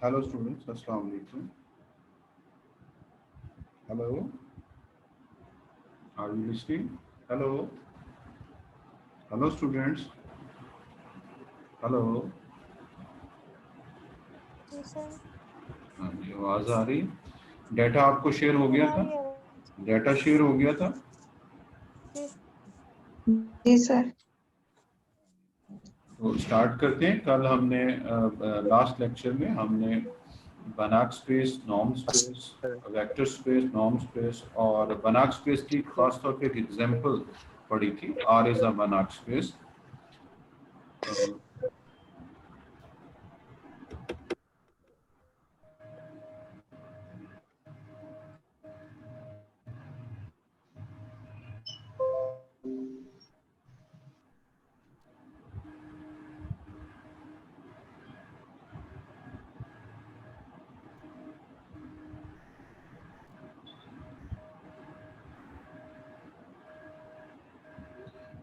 Hello students, Assalamu alaikum. Hello, are you listening? Hello, hello students. Hello, ji sir. हाँ जी, आवाज आ रही? Data आपको share हो sir गया आ था? रही है आवाज। डाटा शेयर हो गया था? जी जी सर। तो स्टार्ट करते हैं। कल हमने लास्ट लेक्चर में हमने बनाक space, norm space, vector space, norm space और बनाक स्पेस की खासतौर पे एक एग्जांपल पढ़ी थी, are is a Banach space.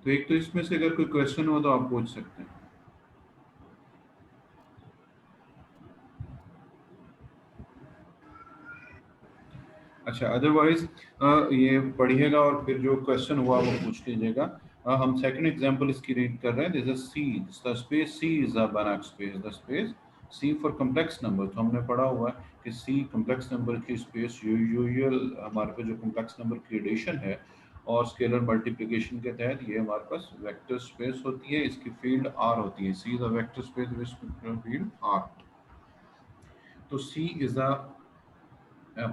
तो एक तो इसमें से अगर कोई क्वेश्चन हो तो आप पूछ सकते हैं। अच्छा, अदरवाइज ये पढ़िएगा और फिर जो क्वेश्चन हुआ वो पूछ लीजिएगा। हम सेकंड एग्जांपल इसकी रीड कर रहे हैं। This is C, the space C is a Banach space, the space C for complex number. तो हमने पढ़ा हुआ है कि सी कॉम्प्लेक्स नंबर की स्पेस यूजुअल हमारे पास जो कॉम्प्लेक्स नंबर की एडिशन है और स्केलर मल्टीप्लिकेशन के तहत ये हमारे पास वेक्टर स्पेस होती है, इसकी फील्ड आर होती है। C is a vector space with field R. तो C is a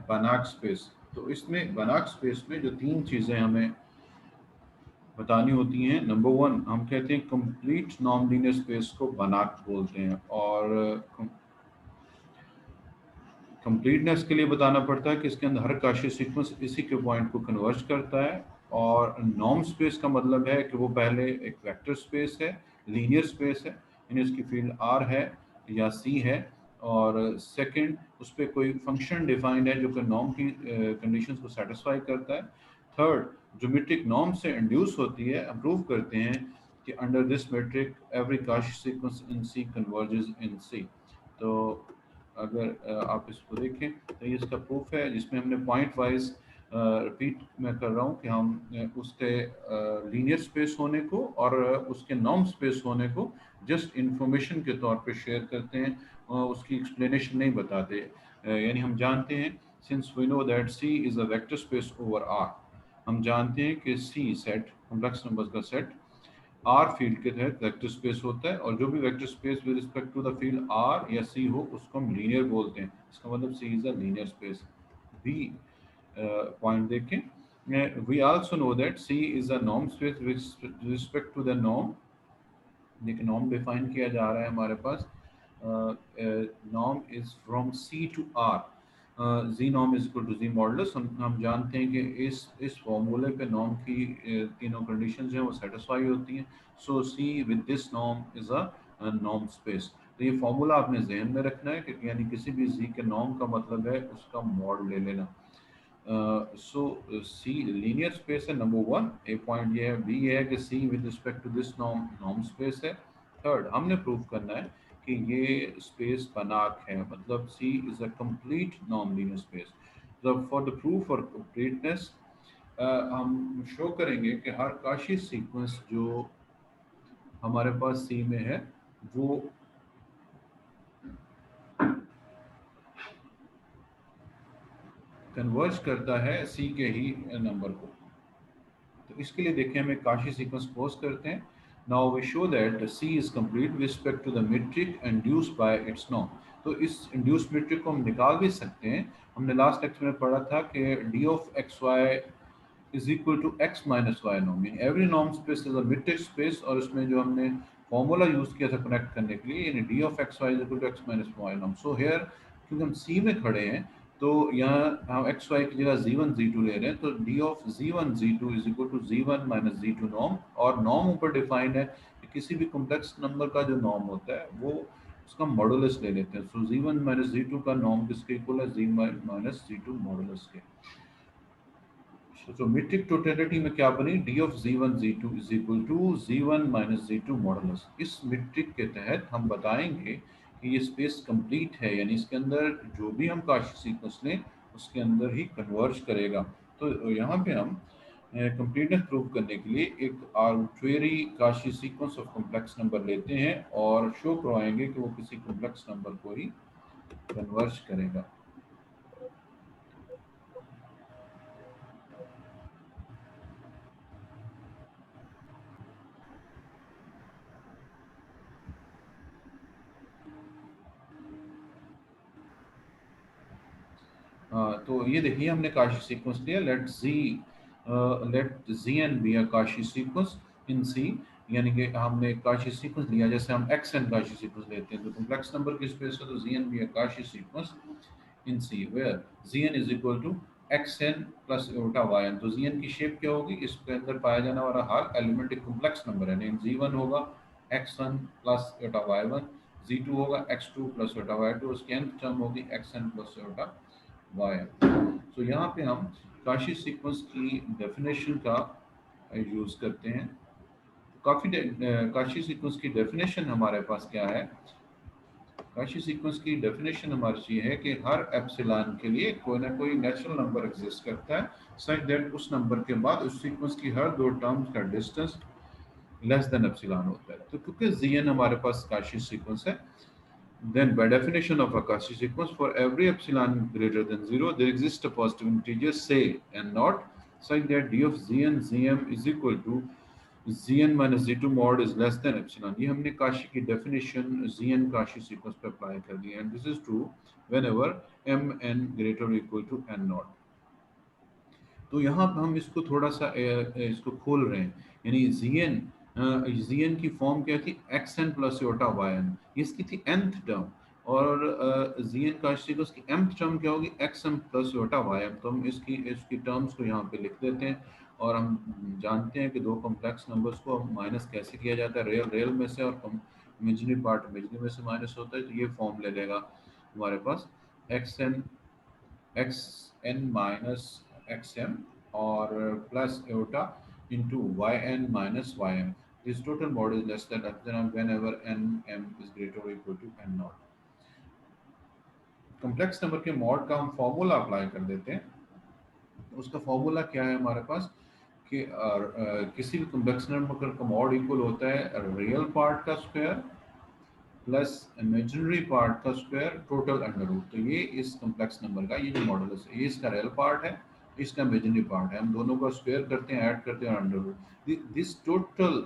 Banach space. तो इसमें बनाक स्पेस में जो तीन चीज़ें हमें बतानी होती हैं, नंबर वन हम कहते हैं कंप्लीट नॉन लीनियर स्पेस को बनाक बोलते हैं, और कंप्लीटनेस के लिए बताना पड़ता है कि इसके अंदर हर काशी सीक्वेंस इसी के पॉइंट को कन्वर्ज करता है। और नॉर्म स्पेस का मतलब है कि वो पहले एक वेक्टर स्पेस है, लीनियर स्पेस है, यानी उसकी फील्ड आर है या सी है, और सेकंड उस पर कोई फंक्शन डिफाइंड है जो कि नॉर्म की कंडीशंस को सेटिस्फाई करता है। थर्ड, जो मीट्रिक नॉर्म से इंड्यूस होती है, प्रूव करते हैं कि under this metric every Cauchy sequence in C converges in C. तो अगर आप इसको देखें तो ये इसका प्रूफ है, जिसमें हमने पॉइंट वाइज रिपीट मैं कर रहा हूँ कि हम उसके लीनियर स्पेस होने को और उसके नॉर्म स्पेस होने को जस्ट इंफॉर्मेशन के तौर पे शेयर करते हैं, उसकी एक्सप्लेनेशन नहीं बताते। यानी हम जानते हैं, since we know that C is a vector space over R, हम जानते हैं कि सी सेट कॉम्प्लेक्स नंबर्स का सेट आर फील्ड के तहत वेक्टर स्पेस होता है, और जो भी vector space with respect to the field R या सी हो उसको हम लीनियर बोलते हैं। इसका मतलब C is a linear space. B point देखें, we also know that C is a norm space with respect to the norm. देखिए नॉर्म डिफाइन किया जा रहा है हमारे पास, norm is from C to R, G norm is equal to ji modulus. हम जानते हैं कि इस फॉर्मूले पे नॉर्म की तीनों कंडीशंस हैं वो सेटिस्फाई होती हैं। So C with this norm is a norm space. तो ये फॉर्मूला आपने जहन में रखना है कि यानी किसी भी जी के नॉर्म का मतलब है उसका मॉड ले लेना। सो सी लीनियर स्पेस है, नंबर वन। ए पॉइंट ये है। बी ये है कि C with respect to this norm norm space है। थर्ड, हमने प्रूव करना है कि ये स्पेस बनाक है, मतलब C is a complete non linear space. मतलब फॉर द प्रूफ और कंप्लीटनेस हम शो करेंगे कि हर काशी सीक्वेंस जो हमारे पास सी में है वो कन्वर्ज करता है सी के ही नंबर को। तो इसके लिए देखें, हम एक काशी सीक्वेंस पोज करते हैं। Now we show that C is complete with respect to the metric induced by its norm. तो इस इंड्यूस्ड मीट्रिक को हम निकाल भी सकते हैं। हमने लास्ट लेक्चर में पढ़ा था कि D of x Y is equal to x minus Y norm, यानी every norm space is a metric space, और इसमें जो हमने फॉर्मूला यूज किया था कनेक्ट करने के लिए, यानी d of x Y is equal to x minus Y norm. So here क्योंकि हम सी में खड़े हैं तो यहाँ हम एक्स वाई की जगह जी वन जी टू ले रहे हैं, तो D of g one g two is equal to g one minus g two norm. और नॉर्म ऊपर डिफाइंड है कि किसी भी कॉम्प्लेक्स नंबर का जो नॉर्म होता है वो उसका मॉडुलस ले लेते हैं। So g one minus g two का नॉर्म किसके इक्वल है? G minus g two modulus के। तो मीट्रिक टोटलिटी में क्या बनी? D of g one g two is equal to g one minus g two modulus. इस मीट्रिक के तहत हम बताएंगे कि ये स्पेस कंप्लीट है, यानी इसके अंदर जो भी हम काशी सीक्वेंस लें उसके अंदर ही कन्वर्ज करेगा। तो यहाँ पे हम कंप्लीटनेस प्रूव करने के लिए एक arbitrary Kashi sequence of complex number लेते हैं और शो करवाएंगे कि वो किसी कॉम्प्लेक्स नंबर को ही कन्वर्ज करेगा। तो ये देखिए हमने काशी सीक्वेंस लिया। Let G N be a Cauchy sequence in C, यानी कि हमने काशी सीक्वेंस लिया जैसे हम एक्स एन काशी सीक्वेंस लेते हैं, तो कॉम्प्लेक्स नंबर की स्पेस है तो G N be a Cauchy sequence in C where G N is equal to X N plus iota Y N. तो जी एन की शेप क्या होगी, इसके अंदर पाया जाने वाला हर एलिमेंट एक कॉम्प्लेक्स नंबर है, यानी जी वन होगा x one plus iota Y one, g to होगा x two plus iota Y to, उसकी nth टर्म होगी x N plus iota Y. तो यहाँ पे हम काशी सीक्वेंस की डेफिनेशन का यूज़ करते हैं। काशी सीक्वेंस की डेफिनेशन हमारे पास क्या है, काशी सीक्वेंस की डेफिनेशन हमारी ये है कि हर एप्सिलॉन के लिए कोई ना कोई नेचुरल नंबर एग्जिस्ट करता है सच दैट उस नंबर के बाद उस सीक्वेंस की हर दो टर्म्स का डिस्टेंस लेस देन एप्सिलॉन होता है। तो क्योंकि Zn हमारे पास काशी सीक्वेंस है, then by definition of a Cauchy sequence, for every epsilon greater than 0, there exists a positive integer, say n naught, such that d of zn zm is equal to zn minus z2 mod is less than epsilon। ये हमने काशी की definition zn Kashi sequence पे apply कर दी, and this is true whenever mn greater or equal to n naught। तो यहाँ पे हम इसको थोड़ा सा इसको खोल रहे हैं, यानी zn की फॉर्म क्या थी, xn प्लस योटा yn, इसकी थी nth टर्म, और zn का उसकी mth टर्म क्या होगी, xm प्लस योटा ym। तो हम इसकी इसकी टर्म्स को यहाँ पे लिख देते हैं, और हम जानते हैं कि दो कॉम्प्लेक्स नंबर्स को माइनस कैसे किया जाता है, रियल रियल में से और इमेजिनरी पार्ट इमेजिनरी में से माइनस होता है। तो ये फॉर्म ले लेगा हमारे पास xn X N minus X M और plus iota into Y N minus Y M. This total mod is less than epsilon whenever N M is greater और equal to N naught. Complex number के mod का हम formula apply कर देते हैं। उसका formula क्या है हमारे पास कि किसी भी कॉम्प्लेक्स नंबर का मॉड इक्वल होता है रियल पार्ट का स्क्वायर प्लस इमेजिनरी पार्ट का स्क्वायर टोटल अंडर रूट। तो ये इस कॉम्प्लेक्स नंबर का ये जो मॉडुलस है, ये इसका रियल पार्ट है, इसका इमेजिनरी पार्ट है, हम दोनों का स्क्वायर करते हैं, ऐड करते हैं under root. This total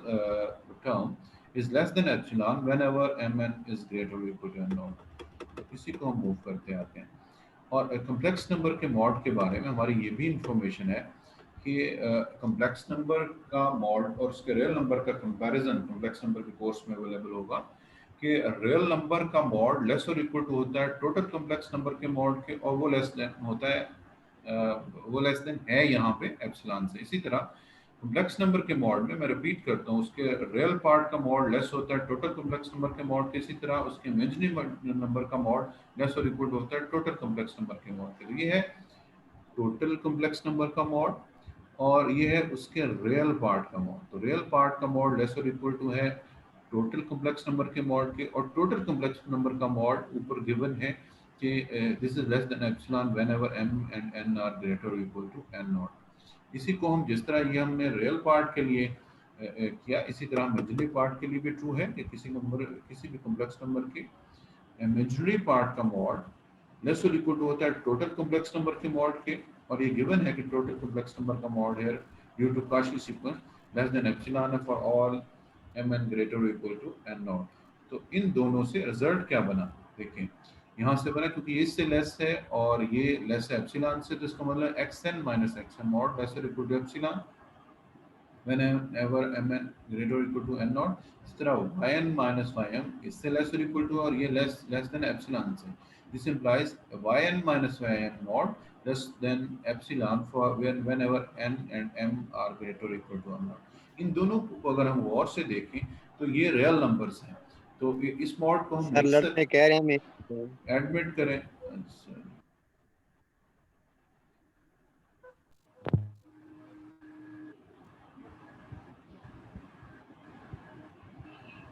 term is less than epsilon whenever mn is greater और इक्वल टू n नॉट। तो इसी को हम मूव करते आते हैं। और कॉम्प्लेक्स नंबर के मॉड के बारे में हमारी ये भी इंफॉर्मेशन है कि कॉम्प्लेक्स नंबर का मॉड और उसके रियल नंबर का कंपैरिजन कॉम्प्लेक्स नंबर के कोर्स में अवेलेबल होगा कि रियल नंबर का मॉड लेस और इक्वल टू होता है टोटल कॉम्प्लेक्स नंबर के मॉड के, और वो लेस देन होता है वो लेस देन है यहाँ पे एप्सिलॉन से। इसी तरह कॉम्प्लेक्स नंबर के मॉड में मैं रिपीट करता हूँ, उसके रियल पार्ट का मॉड लेस होता है टोटल कॉम्प्लेक्स नंबर के मॉड के, इसी तरह उसके इमेजिनरी नंबर का मॉड लेस और इक्वल टू होता है टोटल कॉम्प्लेक्स नंबर के मॉड के। तो ये है टोटल कॉम्प्लेक्स नंबर का मॉड, और ये है उसके रियल पार्ट का मॉड। तो रियल पार्ट का मॉड लेस और इक्वल टू है टोटल कॉम्प्लेक्स नंबर के मॉड के, और टोटल कॉम्प्लेक्स नंबर का मॉड ऊपर गिवन है कि this is less than epsilon whenever m and n are greater और इक्वल टू n नॉट। इसी को हम जिस तरह ये हमने रियल पार्ट के लिए किया, इसी तरह इमेजिनरी पार्ट के लिए भी ट्रू है कि किसी भी कॉम्प्लेक्स नंबर के इमेजिनरी पार्ट का मॉड लेस और इक्वल टू होता है टोटल कॉम्प्लेक्स नंबर के मॉड के, और ये गिवन है कि टोटल कॉम्प्लेक्स नंबर का मॉड है due to Cauchy sequence less than epsilon for all mn greater और इक्वल टू n नॉट। तो इन दोनों से रिजल्ट क्या बना, देखें यहाँ से बना, क्योंकि ये इससे लेस है और ये लेस है एप्सिलॉन से, तो इसका मतलब xn minus xn mod less और equal to epsilon whenever mn greater or equal to n naught। इस तरह yn minus ym इससे लेस और इक्वल टू, और ये लेस देन एप्सिलॉन से। This implies yn minus ym naught less than epsilon for whenever n and m are greater or equal to n naught। इन दोनों को अगर हम गौर से देखें तो ये रियल नंबर्स हैं, तो इस मॉड को हम सर लिख लड़के कह रहे हैं मैं एडमिट करें। अच्छा,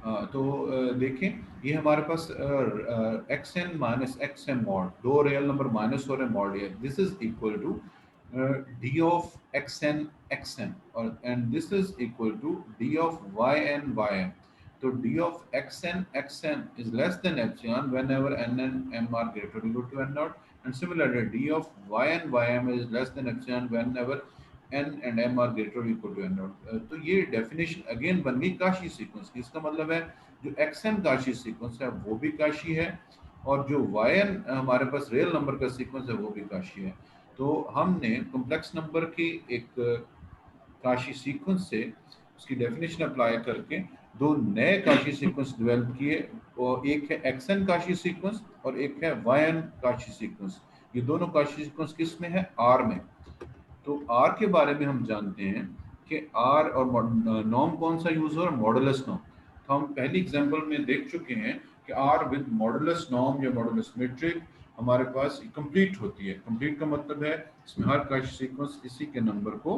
तो देखें ये हमारे पास X N minus X N mod, दो रियल नंबर माइनस हो रहे हैं मॉड है, this is equal to D of X N और and this is equal to D of Y N. तो D of X N is less than epsilon whenever N and M are greater equal to N naught, and similarly D of Y M is less than epsilon whenever n and m are greater or equal to n naught। तो ये definition again बन गई Kashi sequence की। इसका मतलब है जो xn Kashi sequence है वो भी काशी है, और जो yn हमारे पास रियल नंबर का सीक्वेंस है वो भी काशी है। तो हमने कॉम्प्लेक्स नंबर की एक काशी सीक्वेंस से उसकी डेफिनेशन अप्लाई करके दो नए काशी सीक्वेंस डेवलप किए, और एक है xn काशी सीक्वेंस और एक है yn काशी सीक्वेंस। ये दोनों काशी सीक्वेंस किस में है? R में। तो R के बारे में हम जानते हैं कि R और नॉर्म कौन सा यूज हो रहा है? Modulus norm. तो हम पहली एग्जांपल में देख चुके हैं कि R विद मॉडुलस नॉर्म या मॉडुलस मेट्रिक हमारे पास कंप्लीट होती है। कंप्लीट का मतलब है इसमें हर का सीक्वेंस इसी के नंबर को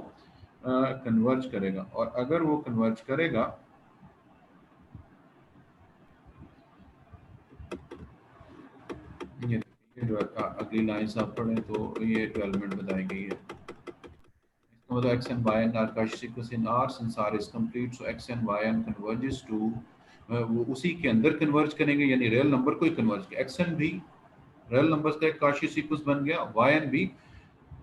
कन्वर्ज करेगा, और अगर वो कन्वर्ज करेगा ये जो अगली लाइन आप पढ़ें तो ये डेवलपमेंट बताई गई है। मतलब x and y and are Cauchy sequence in R since R is complete, so x and y and converges to वो उसी के अंदर कन्वर्ज करेंगे, यानी रियल नंबर को ही कन्वर्ज किया। x n भी रियल नंबर्स का एक Cauchy सीक्वेंस बन गया, y n भी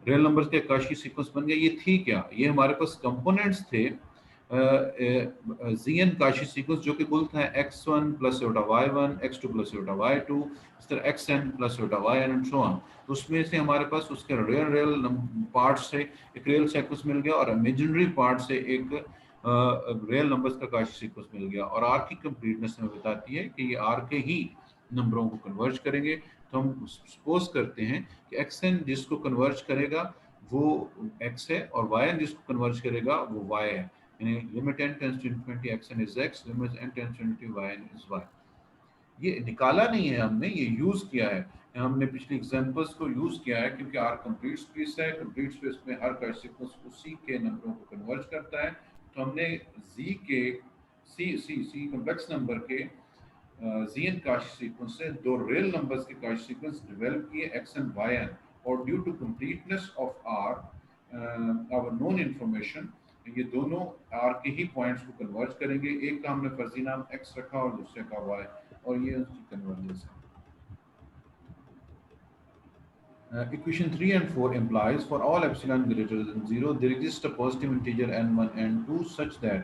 रियल नंबर्स का एक Cauchy सीक्वेंस बन गया। ये थी क्या? ये हमारे पास कंपोनेंट्स थे Zn Cauchy सीक्वेंस जो कि बोलता है x1 plus y1 x2 plus y2 इस तरह xn plus yn and so on. तो उसमें से हमारे पास उसके रियल पार्ट से एक रियल सीक्वेंस मिल गया और इमेजिनरी पार्ट से एक रियल नंबर्स का Cauchy सीक्वेंस मिल गया। और R की कंप्लीटनेस हमें बताती है कि ये R के ही नंबरों को कन्वर्ज करेंगे। तो हम सपोज करते हैं कि xn जिसको कन्वर्ज करेगा वो x है और yn जिसको कन्वर्ज करेगा वो y है। limit n tends to infinity xn is x, limit n tends to infinity yn is y। ये निकाला नहीं है हमने, ये यूज किया है, हमने पिछली एग्जांपल्स को यूज किया है, क्योंकि R कंप्लीट स्पेस है, कंप्लीट स्पेस में हर का सीक्वेंस उसी के नंबरों को कन्वर्ज करता है। तो हमने Z के C कॉम्प्लेक्स नंबर के Zn Cauchy सीक्वेंस से दो रियल नंबर्स के Cauchy सीक्वेंस डेवलप किए xn yn, और due to completeness of R our known information ये दोनों R के ही पॉइंट्स को कन्वर्ज करेंगे। एक का हमने फर्जी नाम x रखा और दूसरे का y, और ये उसकी कन्वर्जेंस है। Equation 3 and 4 implies for all epsilon greater than 0 there exists a positive integer n1 n2 such that,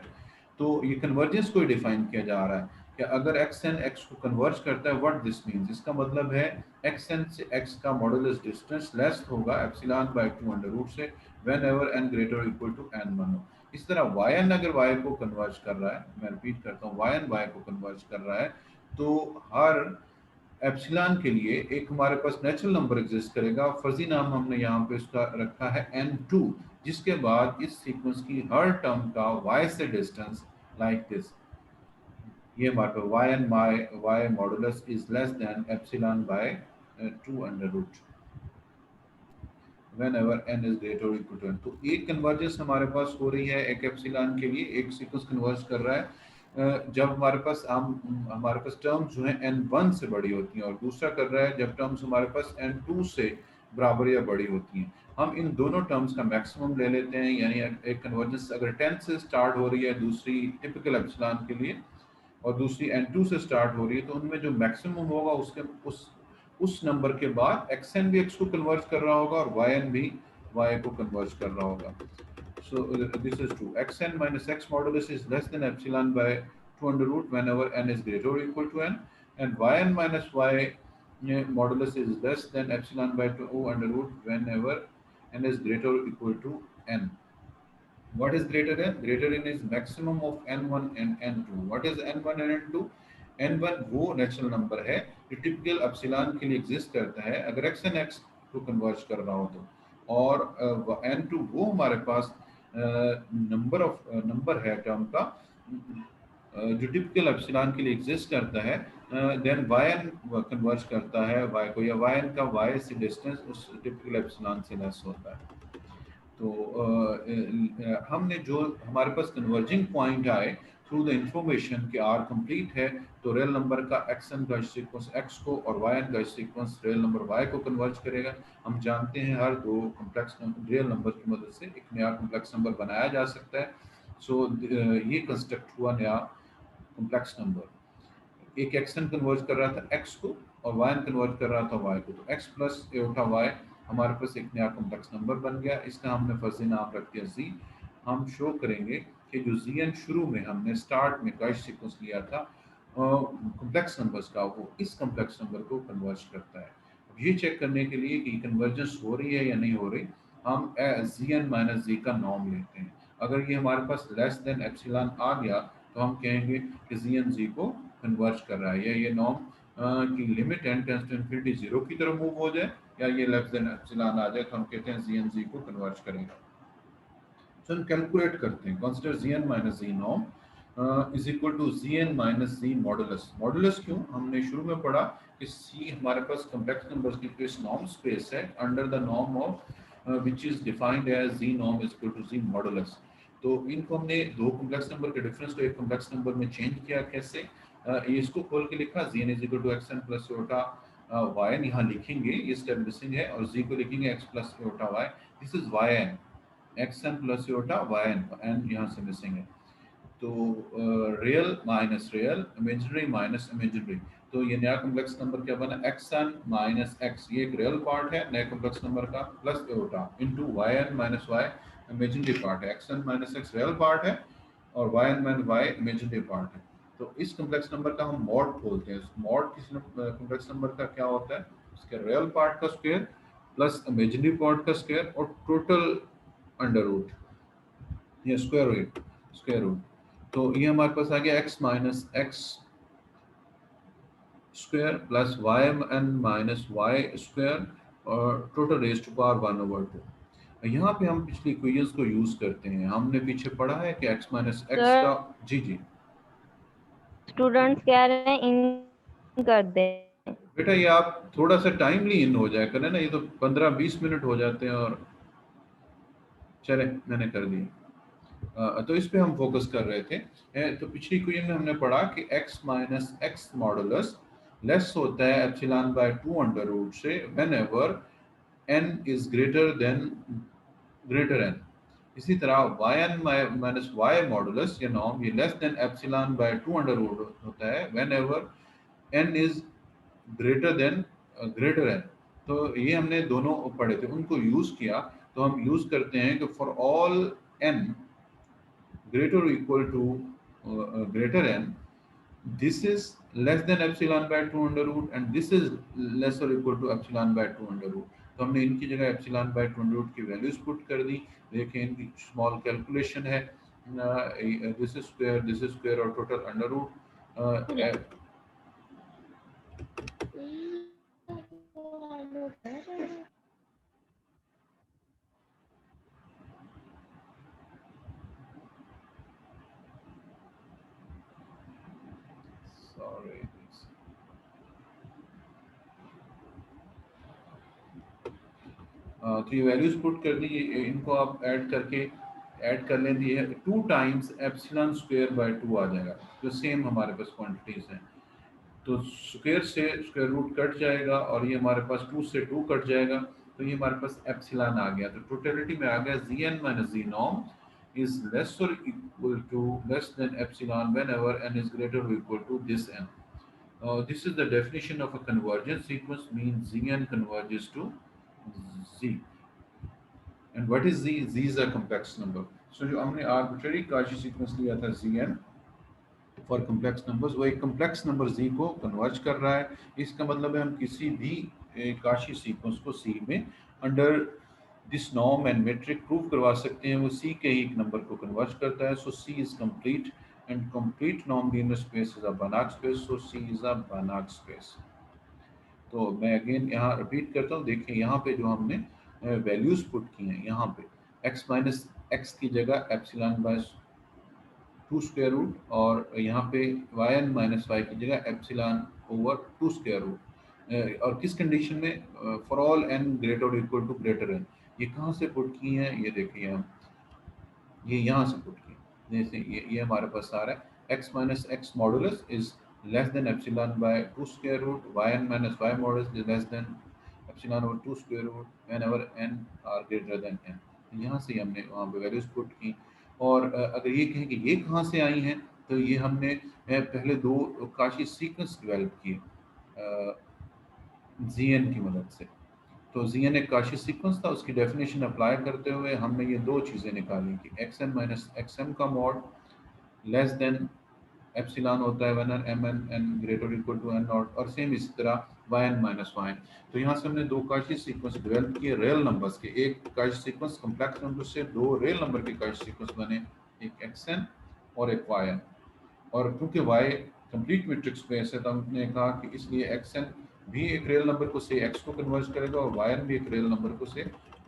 तो ये कन्वर्जेंस को डिफाइन किया जा रहा है कि अगर xn x को कन्वर्ज करता है, व्हाट दिस मींस, इसका मतलब है xn से x का मॉडुलस डिस्टेंस लेस होगा एप्सिलॉन बाय 2 अंडर रूट से whenever n greater equal to n1 हो। इस तरह yn अगर y को कन्वर्ज कर रहा है, मैं रिपीट करता हूँ, yn y को कन्वर्ज कर रहा है, तो हर एप्सिलॉन के लिए एक हमारे पास नेचुरल नंबर एग्जिस्ट करेगा। फर्जी नाम हमने यहाँ पे उसका रखा है n2, जिसके बाद इस सीक्वेंस की हर टर्म का y से डिस्टेंस लाइक दिस, ये हमारे पास y modulus is less than epsilon by 2 under root whenever n is greater और इक्वल टू n। तो एक कन्वर्जेंस हमारे पास हो रही है एक एप्सिलॉन के लिए, एक सीक्वेंस कन्वर्ज कर रहा है जब हमारे पास टर्म्स जो है n1 से बड़ी होती हैं, और दूसरा कर रहा है जब टर्म्स हमारे पास n2 से बराबर या बड़ी होती हैं। हम इन दोनों टर्म्स का मैक्सिमम ले लेते हैं, यानी एक कन्वर्जेंस अगर 10 से स्टार्ट हो रही है दूसरी टिपिकल एप्सिलॉन के लिए, और दूसरी n2 से स्टार्ट हो रही है, तो उनमें जो मैक्सिमम होगा उसके उस नंबर के बाद xn भी x को कन्वर्ज कर रहा होगा और yn भी y को कन्वर्ज कर रहा होगा। So this is true. xn minus x modulus is less than epsilon by 2 under root whenever n is greater or equal to n, and yn minus y modulus is less than epsilon by 2 under root whenever n is greater or equal to n. What is greater than? Greater than is maximum of n1 and n2. What is n1 and n2? n1 वो natural number है जो typical epsilon के लिए exist करता है अगर xn x को converge कर रहा हो तो, और n2 वो हमारे पास नंबर है टर्म का जो टिपिकल एप्सिलॉन के लिए एग्जिस्ट करता है, देन yn कन्वर्ज करता है y को, या yn का y से डिस्टेंस उस टिपिकल एप्सिलॉन से लेस होता है। तो हमने जो हमारे पास कन्वर्जिंग पॉइंट आए थ्रू द इंफॉर्मेशन कि आर कंप्लीट है तो रियल नंबर का एक्स एन का सीक्वेंस एक्स को और वाई एन का सीक्वेंस रियल नंबर वाई को कन्वर्ज करेगा। हम जानते हैं हर दो कॉम्प्लेक्स रियल नंबर की मदद से एक नया कॉम्प्लेक्स नंबर बनाया जा सकता है। सो ये कंस्ट्रक्ट हुआ नया कॉम्प्लेक्स नंबर। एक एक्स एन कन्वर्ज कर रहा था एक्स को और वाई एन कन्वर्ज कर रहा था वाई को, तो एक्स प्लस एटा वाई हमारे पास एक नया कॉम्प्लेक्स नंबर बन गया। इसका हमने फर्जी नाम रख दिया जी। हम शो करेंगे कि जो जी एन शुरू में हमने स्टार्ट में गॉस सीक्वेंस लिया था कॉम्प्लेक्स नंबर्स का, वो इस कॉम्प्लेक्स नंबर को कन्वर्ज करता है। अब ये चेक करने के लिए कि कन्वर्जेंस हो रही है या नहीं हो रही, हम जी एन माइनस जी का नॉर्म लेते हैं। अगर ये हमारे पास लेस देन एप्सिलॉन आ गया तो हम कहेंगे कि जी एन जी को कन्वर्ज कर रहा है, या ये नॉर्म की limit n tends to infinity zero की तरफ मूव हो जाए, या ये लेस देन एप्सिलॉन आ जाए तो हम कहते हैं जी एन जी को कन्वर्ज करेगा। तो हम कैलकुलेट करते हैं, consider g N minus ji norm is equal to g N minus g modulus. Modulus क्यों, हमने शुरू में पढ़ा कि सी हमारे पास कॉम्प्लेक्स नंबर्स की जो नॉर्म स्पेस है under the norm of which is defined as g norm is equal to ji modulus. तो इनको हमने दो कॉम्प्लेक्स नंबर के डिफरेंस को एक कॉम्प्लेक्स नंबर में चेंज किया। कैसे, ये इसको खोल के लिखा G N is equal to X N plus iota Y N, यहाँ लिखेंगे ये स्टेप मिसिंग है, और जी को लिखेंगे X plus iota Y. This is Y N, X N plus iota Y N, N यहाँ से मिसिंग है। तो real minus real, imaginary minus imaginary, तो ये नया कॉम्प्लेक्स नंबर क्या बना, एक्स एन माइनस एक्स, ये एक रियल पार्ट है नए कॉम्प्लेक्स नंबर का, plus iota into Y N minus Y imaginary part है। X N minus X real part है और Y N minus Y imaginary part है। तो इस कॉम्प्लेक्स नंबर का हम मॉड बोलते हैं। मॉड किस कॉम्प्लेक्स नंबर का क्या होता है, उसके रियल पार्ट का स्क्वायर प्लस इमेजिनरी पार्ट का स्क्वायर और टोटल अंडर रूट या स्क्वायर रूट। तो ये हमारे पास आ गया x minus x square plus y N minus y square और टोटल रेज टू पावर 1/2। यहाँ पे हम पिछली इक्वेशंस को यूज करते हैं। हमने पीछे पढ़ा है कि x माइनस एक्स सर का, जी जी स्टूडेंट्स कह रहे हैं इन कर दे। बेटा, ये आप थोड़ा सा टाइमली इन हो जाए करें ना, ये तो 15-20 मिनट हो जाते हैं। और चले, मैंने कर दिया। तो इस पे हम फोकस कर रहे थे। तो पिछली क्वेश्चन में हमने पढ़ा कि x माइनस एक्स मॉडुलस लेस होता है एप्सिलॉन बाय 2 अंडर रूट से whenever n is greater n। इसी तरह y n minus y modulus या नॉर्म ये less than epsilon by 2 under root होता है whenever n is greater n। तो ये हमने दोनों पढ़े थे, उनको यूज किया। तो हम यूज करते हैं कि for all n greater or equal to greater n, this is less than epsilon by 2 under root and this is less or equal to epsilon by 2 under root। तो हमने इनकी जगह एप्सिलॉन बाय 2 अंडर रूट की values put कर दी। देखिए इनकी small calculation है, this is square और टोटल अंडर रूट। सॉरी, तो ये वैल्यूज पुट कर दी, इनको आप ऐड कर लें। ये 2 टाइम्स एप्सिलॉन स्क्वायर बाय 2 आ जाएगा, जो सेम हमारे पास क्वांटिटीज हैं। तो स्क्वायर से स्क्वायर रूट कट जाएगा और ये हमारे पास 2 से 2 कट जाएगा, तो ये हमारे पास एप्सिलॉन आ गया। तो टोटलिटी में आ गया G N minus ji norm is less और equal to less than epsilon whenever n is greater और equal to this n। This is the definition of a convergence sequence, means Zn converges to Z. And what is Z? Z is a complex number. So जो हमने arbitrary Cauchy sequence लिया था Zn for complex numbers, वो एक complex number Z को converge कर रहा है। इसका मतलब है हम किसी भी Cauchy sequence को C में under this norm and metric prove करवा सकते हैं, वो C के ही एक number को converge करता है। So C is complete and complete norm linear space is a Banach space. So C is a Banach space. तो मैं अगेन यहाँ रिपीट करता हूँ। देखिए यहाँ पे जो हमने वैल्यूज पुट की हैं, यहाँ पे x माइनस एक्स की जगह एप्सिलॉन बाय 2 स्क्वायर रूट, और यहाँ पे वाई एन माइनस वाई की जगह एप्सिलॉन ओवर 2 स्क्वायर रूट। और किस कंडीशन में, फॉर ऑल n ग्रेटर और इक्वल टू ग्रेटर n। ये कहाँ से पुट की हैं, ये देखिए हम ये यहाँ से पुट की। जैसे ये हमारे पास आ रहा है x minus x modulus is less than epsilon by 2 square root, yn minus y modulus is less than epsilon over 2 square root whenever n are greater than n। यहाँ से हमने वहाँ पे वैल्यूज पुट की। और अगर ये कहें कि ये कहाँ से आई हैं, तो ये हमने पहले दो काशी सीक्वेंस डेवलप किए ZN की मदद से। तो ZN एक काशी सीक्वेंस था, उसकी डेफिनेशन अप्लाई करते हुए हमने ये दो चीज़ें निकाली कि xn माइनस xm का मॉड लेस देन एप्सिलॉन होता है when mn n greater equal to n nought, और सेम इसी तरह yn माइनस yn। तो यहाँ से हमने दो काशी सीक्वेंस डेवलप किए रियल नंबर्स के, एक काशी सीक्वेंस कॉम्प्लेक्स नंबर से, दो रियल नंबर के काशी सीक्वेंस बने, एक xn और एक yn। और क्योंकि y कंप्लीट मैट्रिक्स स्पेस है तो हमने कहा कि इसलिए xn भी एक रियल नंबर को से x को कन्वर्ट करेगा और yn भी एक रियल नंबर को से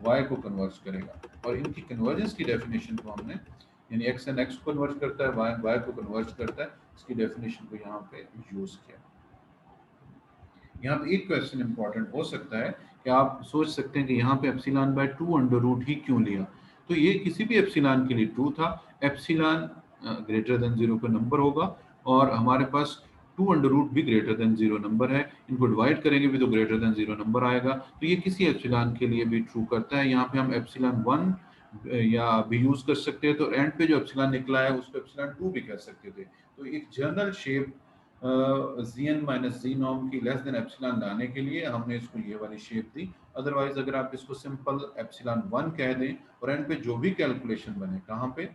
y को कन्वर्ट करेगा। और इनकी कन्वर्जेंस की डेफिनेशन को हमने, यानी xn x को कन्वर्ट करता है, y को कन्वर्ट करता है, इसकी डेफिनेशन को यहाँ पे यूज किया। यहाँ पे एक क्वेश्चन इंपॉर्टेंट हो सकता है कि आप सोच सकते हैं कि यहाँ पे एप्सिलॉन बाय 2 अंडर रूट ही क्यों लिया। तो ये किसी भी एप्सिलॉन के लिए ट्रू था, एप्सिलॉन ग्रेटर देन 0 का नंबर होगा और हमारे पास 2 अंडर रूट भी ग्रेटर देन 0 नंबर है, इनको डिवाइड करेंगे भी तो ग्रेटर देन 0 नंबर आएगा। तो ये किसी एप्सिलॉन के लिए भी ट्रू करता है। यहाँ पे हम एप्सिलॉन 1 या भी यूज कर सकते हैं, तो एंड पे जो एप्सिलॉन निकला है उसको एप्सिलॉन 2 भी कह सकते थे। तो एक general shape Zn minus Z norm की लेस देन एप्सिलॉन लाने के लिए हमने इसको ये वाली शेप दी। अदरवाइज अगर आप इसको सिंपल एप्सिलॉन 1 कह दें और एंड पे जो भी कैलकुलेशन बने, कहाँ पे,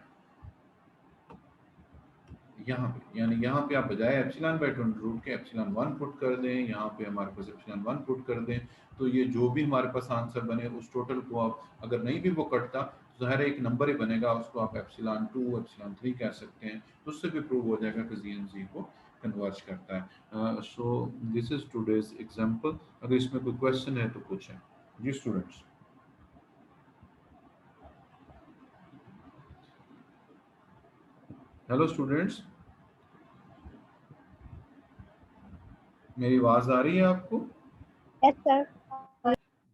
यहाँ पे, यानी यहाँ पे आप बजाय एप्सिलॉन बाय 2 रूट के एप्सिलॉन 1 पुट कर दें, यहाँ पे हमारे पास एप्सिलॉन 1 पुट कर दें, तो ये जो भी हमारे पास आंसर बने उस टोटल को आप, अगर नहीं भी वो कटता तो ज़ाहिर एक नंबर ही बनेगा, उसको आप एप्सिलॉन 2 एप्सिलॉन 3 कह सकते हैं। तो उससे भी प्रूव हो जाएगा कि ZN को कन्वर्ज करता है। So this is today's example. अगर इसमें कोई क्वेश्चन है तो पूछें जी स्टूडेंट्स। हेलो स्टूडेंट्स, मेरी आवाज आ रही है आपको? Yes sir.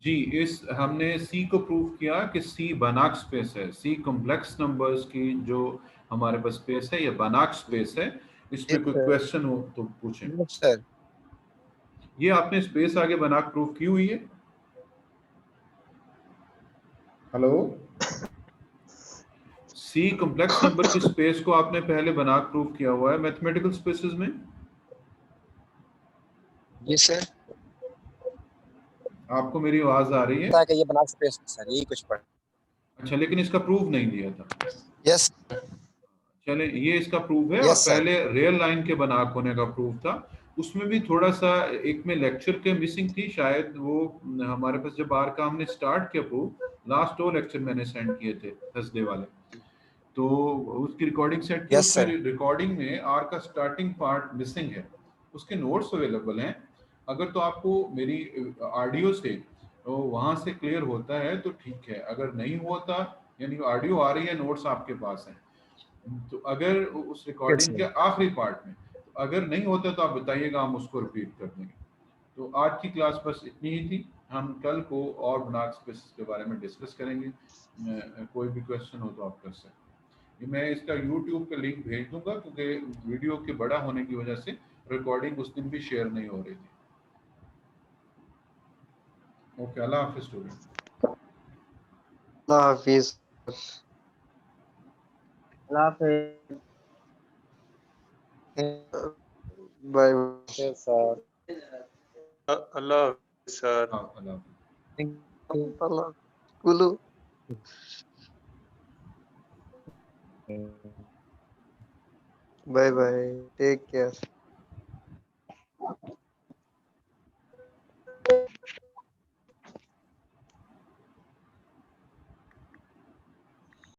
जी, इस हमने C को प्रूव किया कि C बनाक स्पेस है। C कॉम्प्लेक्स नंबर्स की जो हमारे पास स्पेस है, ये बनाक स्पेस है। इसमें कोई क्वेश्चन हो तो पूछें। सर ये आपने स्पेस आगे बनाक प्रूव की हुई है? हेलो, C कॉम्प्लेक्स नंबर की स्पेस को आपने पहले बनाक प्रूव किया हुआ है मैथमेटिकल स्पेसेस में? जी सर। आपको मेरी आवाज आ रही है? कि ये बनाक स्पेस सर, यही कुछ पढ़। अच्छा, लेकिन इसका प्रूफ नहीं दिया था। यस चले, ये इसका प्रूफ है। और यस सर। पहले रियल लाइन के बनाक होने का प्रूफ था, उसमें भी थोड़ा सा एक में लेक्चर के मिसिंग थी शायद। वो हमारे पास जब आर का हमने स्टार्ट किया प्रूफ, लास्ट 2 लेक्चर मैंने सेंड किए थे थर्सडे वाले, तो उसकी रिकॉर्डिंग सेट की। Yes sir. रिकॉर्डिंग में आर का स्टार्टिंग पार्ट मिसिंग है, उसके नोट्स अवेलेबल हैं। अगर तो आपको मेरी ऑडियो से तो वहां से क्लियर होता है तो ठीक है, अगर नहीं होता, यानी ऑडियो आ रही है, नोट्स आपके पास हैं, तो अगर उस रिकॉर्डिंग के आखिरी पार्ट में तो अगर नहीं होता तो आप बताइएगा, हम उसको रिपीट कर देंगे। तो आज की क्लास बस इतनी ही थी। हम कल को और बनाक स्पेसेस के बारे में डिस्कस करेंगे। कोई भी क्वेश्चन हो तो आप कर सकते हैं। मैं इसका यूट्यूब का लिंक भेज दूंगा, क्योंकि वीडियो के बड़ा होने की वजह से रिकॉर्डिंग उस दिन भी शेयर नहीं हो रही थी। ओके, अल्लाह हाफिज स्टूडेंट। अल्लाह हाफिज। Bye sir. अल्लाह सर। हाँ, अल्लाह हाफिज। अल्लाह कुलू। Bye bye, take care.